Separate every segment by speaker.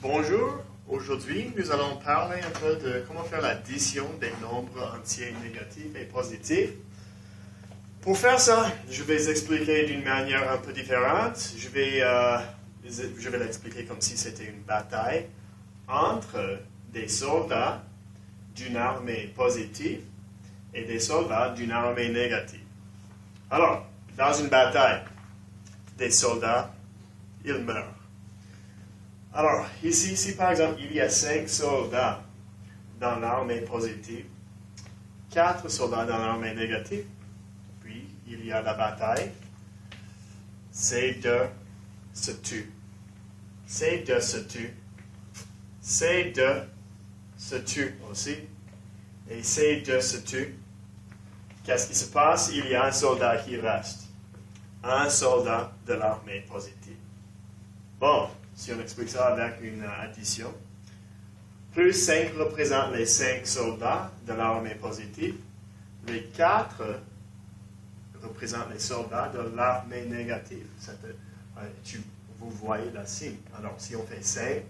Speaker 1: Bonjour, aujourd'hui nous allons parler un peu de comment faire l'addition des nombres entiers négatifs et positifs. Pour faire ça, je vais expliquer d'une manière un peu différente. Je vais l'expliquer comme si c'était une bataille entre des soldats d'une armée positive et des soldats d'une armée négative. Alors, dans une bataille, des soldats, ils meurent. Alors, ici, si par exemple, il y a 5 soldats dans l'armée positive, 4 soldats dans l'armée négative, puis il y a la bataille, ces deux se tuent. Ces deux se tuent. Ces deux se tuent aussi. Et ces deux se tuent. Qu'est-ce qui se passe? Il y a un soldat qui reste. Un soldat de l'armée positive. Bon. Si on explique ça avec une addition, plus 5 représente les 5 soldats de l'armée positive, les 4 représentent les soldats de l'armée négative. Vous voyez la signe. Alors, si on fait 5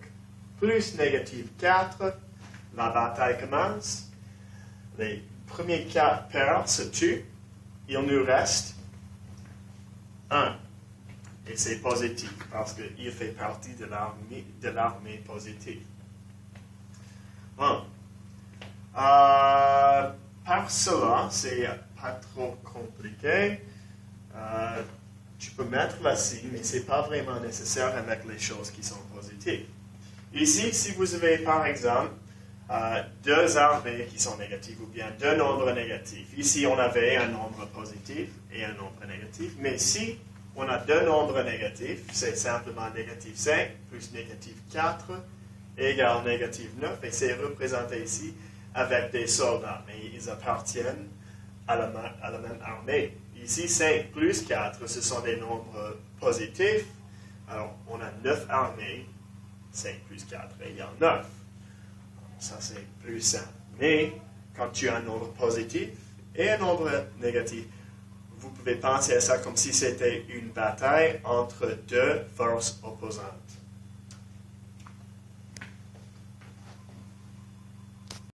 Speaker 1: plus négative 4, la bataille commence. Les premiers 4 pères se tuent. Il nous reste 1. Et c'est positif parce qu'il fait partie de l'armée positive. Bon. Par cela, c'est pas trop compliqué. Tu peux mettre la signe, mais ce n'est pas vraiment nécessaire avec les choses qui sont positives. Ici, si vous avez par exemple 2 armées qui sont négatives ou bien 2 nombres négatifs. Ici, on avait un nombre positif et un nombre négatif, mais si on a 2 nombres négatifs, c'est simplement négatif 5 plus négatif 4 égale négatif 9, et c'est représenté ici avec des soldats, mais ils appartiennent à la même armée. Ici, 5 plus 4, ce sont des nombres positifs, alors on a 9 armées, 5 plus 4 égale 9. Ça, c'est plus simple. Mais quand tu as un nombre positif et un nombre négatif, vous pouvez penser à ça comme si c'était une bataille entre 2 forces opposantes.